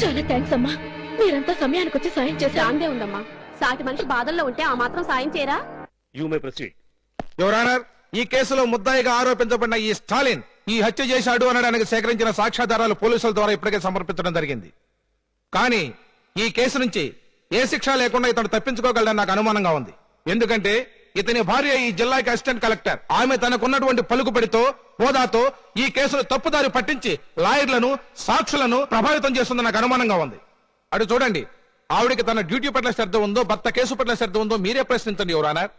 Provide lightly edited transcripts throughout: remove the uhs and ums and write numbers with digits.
చాలా థ్యాంక్స్ అమ్మా, మీరంతా సమయానికి వచ్చి సాయం చేశారు. అందే ఉందమ్మా, సాటి మనిషి బాధల్లో ఉంటే ఆ మాత్రం సాయం చేయరా? You may proceed. Your honour, ఈ కేసులో ముద్దాయిగా ఆరోపించబడిన ఈ స్టాలిన్ ఈ హత్య చేశాడు అనడానికి సేకరించిన సాక్ష్యాధారాలు పోలీసుల ద్వారా ఇప్పటికే సమర్పించడం జరిగింది. కానీ ఈ కేసు నుంచి ఏ శిక్ష లేకుండా ఇతను తప్పించుకోగలడని నాకు అనుమానంగా ఉంది. ఎందుకంటే ఇతని భార్య ఈ జిల్లాకి అసిస్టెంట్ కలెక్టర్. ఆమె తనకున్నటువంటి పలుకుబడితో, హోదాతో ఈ కేసును తప్పుదారి పట్టించి లాయర్లను, సాక్షులను ప్రభావితం చేస్తుందని నాకు అనుమానంగా ఉంది. అటు చూడండి, ఆవిడికి తన డ్యూటీ పట్ల శ్రద్ధ ఉందో, భర్త కేసు పట్ల శ్రద్ధ ఉందో మీరే ప్రశ్నించండి your honour.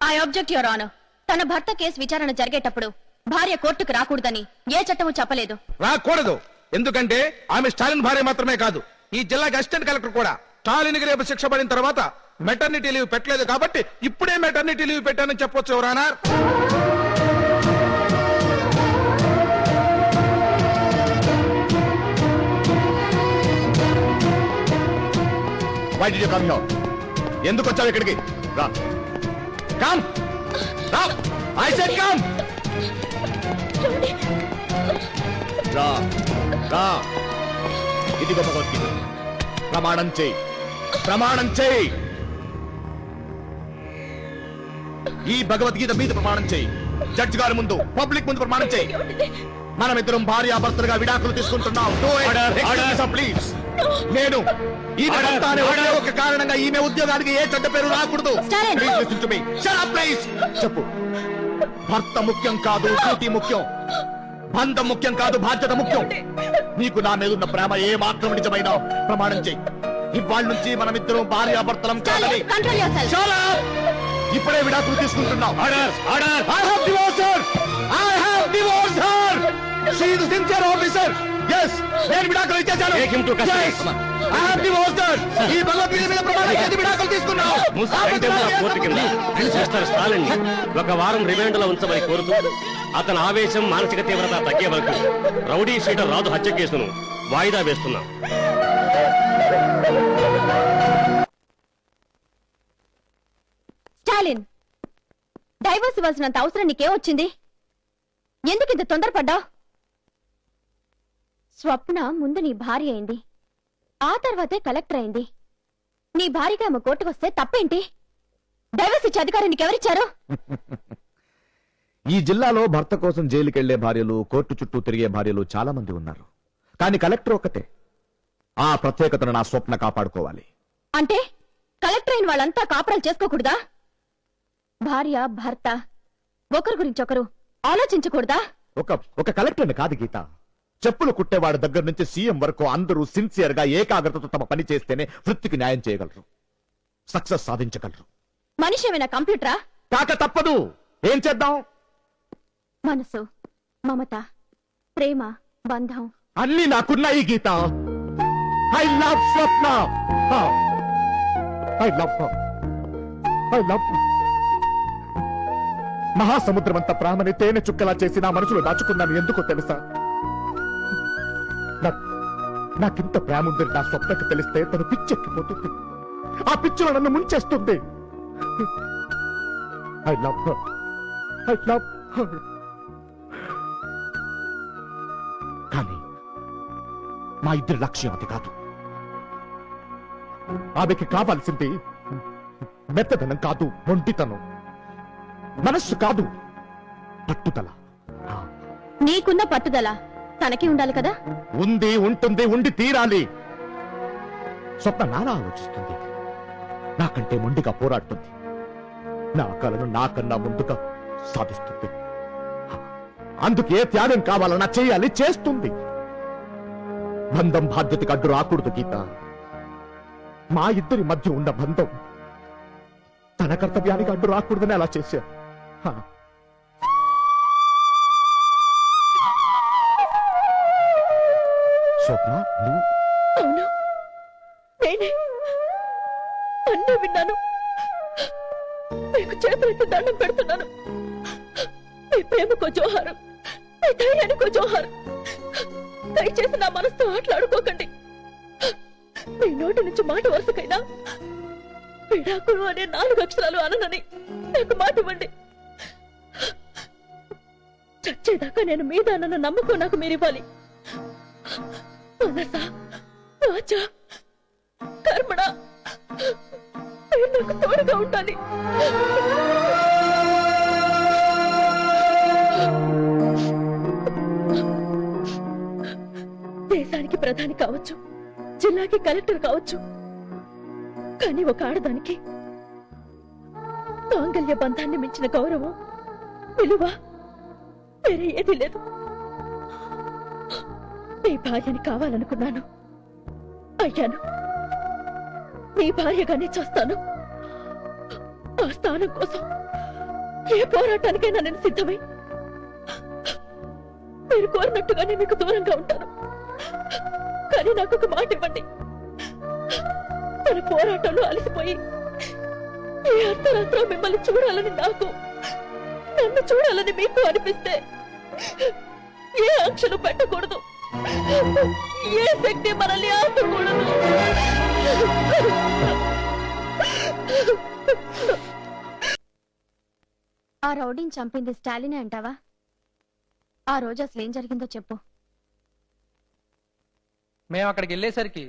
I object your honour. తన భర్త కేసు విచారణ జరిగేటప్పుడు భార్య కోర్టుకు రాకూడదని ఏ చట్టము చెప్పలేదు. రాకూడదు, ఎందుకంటే ఆమె స్టాలిన్ భార్య మాత్రమే కాదు, ఈ జిల్లాకి అసిస్టెంట్ కలెక్టర్ కూడా. స్టాలిన్ కి రేపు శిక్ష పడిన తర్వాత మెటర్నిటీ లీవ్ పెట్టలేదు కాబట్టి ఇప్పుడే మెటర్నిటీ లీవ్ పెట్టానని చెప్పొచ్చు your honour. Why did you come here? ఎందుకు వచ్చావు ఇక్కడికి? రా. Come. రా. I said come. రా. రా. ఇదిగో భగవద్గీత. ప్రమాణం చేయి. ప్రమాణం చేయి. ఈ భగవద్గీత మీద ప్రమాణం చేయి. జడ్జి గారి ముందు, పబ్లిక్ ముందు ప్రమాణం చేయి. మనమిద్దరం భార్యాభర్తలుగా విడాకులు తీసుకుంటున్నాం. ప్లీజ్. నేను ఒక కారణంగా ఈమె ఉద్యోగానికి ఏ చెడ్డ పేరు రాకూడదు. ప్లీజ్ చెప్పు. భర్త ముఖ్యం కాదు, డ్యూటీ ముఖ్యం. బంధం ముఖ్యం కాదు, బాధ్యత ముఖ్యం. నీకు నా మీద ఉన్న ప్రేమ ఏ మాత్రం నిజమైనా ప్రమాణం చేయి. ఇవాళ నుంచి మనమిద్దరం భార్యాభర్తలం కాదని. ఇప్పుడే విడాకులు తీసుకుంటున్నాం. నేను విడాకులు ఇచ్చేశాను. ఈ భగవద్గీత మీద ప్రమాణం చేసి విడాకులు తీసుకున్నాం. ఒక వారం రిమాండ్ లో ఉంచమని కోరుతూ అతని ఆవేశం, మానసిక తీవ్రత తగ్గే వరకు రౌడీ షీటర్ రాజు హత్య కేసును వాయిదా వేస్తున్నాం. స్టాలిన్, డైవర్స్ ఇవ్వాల్సినంత అవసరం నీకేమొచ్చింది? ఎందుకు ఇంత తొందరపడ్డావు? స్వప్న ముందు నీ భార్య అయింది, ఆ తర్వాతే కలెక్టర్ అయింది. నీ భార్యగా ఆమె కోర్టుకొస్తే తప్పేంటి? డైవర్స్ ఇచ్చే అధికారం నీకెవరిచ్చారు? ఈ జిల్లాలో భర్త కోసం జైలుకెళ్లే భార్యలు, కోర్టు చుట్టూ తిరిగే భార్యలు చాలా మంది ఉన్నారు. కానీ కలెక్టర్ ఒక్కతే. ఆ ప్రత్యేకతను నా స్వప్న కాపాడుకోవాలి. అంటే కలెక్టర్ అయిన వాళ్ళంతా కాపురాలు చేసుకోకూడదా? భార్య, భర్త ఒకరి గురించి ఒకరు ఆలోచించకూడదా? ఒక కలెక్టర్ని కాదు గీత, చెప్పులు కుట్టేవాడి దగ్గర నుంచి సీఎం వరకు అందరూ సిన్సియర్ గా ఏకాగ్రతతో తమ పని చేస్తేనే వృత్తికి న్యాయం చేయగలరు, సక్సెస్ సాధించగలరు. మనిషి ఏమైనా కంప్యూటరా? కాక తప్పదు. ఏం చేద్దాం? మనసు, మమత, ప్రేమ, బంధం అన్ని నాకున్నాయి Geetha. I love Swapna. I love I love మహాసముద్రం అంత ప్రాణని తేనె చుక్కలా చేసి నా మనసులో దాచుకున్నాను. ఎందుకో తెలుసా? నాకింత ప్రేమ ఉందని నా స్వప్నకి తెలిస్తే తను పిచ్చెక్కిపోతుంది. ఆ పిచ్చిలో నన్ను ముంచేస్తుంది. I love her. I love her. కానీ మా ఇద్దరి లక్ష్యం అది కాదు. ఆమెకి కావాల్సింది మెత్తదనం కాదు, ఒంటితనం. మనస్సు కాదు, పట్టుదల. నీకున్న పట్టుదల తనకి ఉండాలి కదా? ఉంది, ఉంటుంది, ఉండి తీరాలి. స్వప్న నాలా ఆలోచిస్తుంది, నాకంటే మొండిగా పోరాడుతుంది, నా కలను నాకన్నా ముందుగా సాధిస్తుంది. అందుకు ఏ త్యాగం కావాలన్నా చేయాలి, చేస్తుంది. బంధం బాధ్యతకు అడ్డు రాకూడదు గీత. మా ఇద్దరి మధ్య ఉన్న బంధం తన కర్తవ్యానికి అడ్డు రాకూడదని అలా చేశా. స్వప్న, అవును, నేనే అన్నీ విన్నాను. మీకు చేతులెత్తి దండం పెడుతున్నాను. మీ ప్రేమకు జోహారం, మీ ధైర్యానికి జోహార్. దయచేసి నా మనసుతో ఆటలాడుకోకండి. మీ నోటి నుంచి మాట వరుసకైనా విడాకులు అనే 4 అక్షరాలు అననని నాకు మాట ఇవ్వండి. చచ్చేదాకా నేను మీద అన్న నమ్మకం నాకు మీరివ్వాలి. మనసా వాచా కర్మణ మీరు నాకు తోడుగా ఉండాలి. దేశానికి ప్రధాని కావచ్చు, జిల్లాకి కలెక్టర్ కావచ్చు, కానీ ఒక ఆడదానికి మాంగల్య బంధాన్ని మించిన గౌరవం, విలువ వేరే ఏది లేదు. నీ భార్యని కావాలనుకున్నాను, అయ్యాను. నీ భార్యగానే చేస్తాను. ఆ స్థానం కోసం ఏ పోరాటానికైనా నేను సిద్ధమై మీరు కోరినట్టుగానే మీకు దూరంగా ఉంటాను. కానీ నాకు ఒక మాట ఇవ్వండి. మన పోరాటంలో అలసిపోయి ఏ అర్ధరాత్రం మిమ్మల్ని చూడాలని నాకు, నన్ను చూడాలని మీకు అనిపిస్తే ఏ ఆంక్షలు పెట్టకూడదు, ఏ శక్తి మనల్ని ఆపకూడదు. ఆ రౌడీని చంపింది స్టాలినే అంటావా? ఆ రోజు అసలు ఏం జరిగిందో చెప్పు. మేము అక్కడికి వెళ్ళేసరికి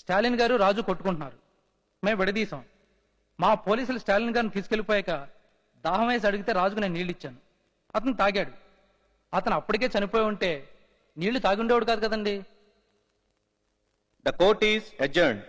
స్టాలిన్ గారు రాజు కొట్టుకుంటున్నారు. మేము విడదీశాం. మా పోలీసులు స్టాలిన్ గారిని తీసుకెళ్లిపోయాక దాహం వేసి అడిగితే రాజుకు నేను నీళ్ళు ఇచ్చాను. అతను తాగాడు. అతను అప్పటికే చనిపోయి ఉంటే నీళ్లు తాగుండేవాడు కాదు కదండి. The court is అడ్జర్న్డ్.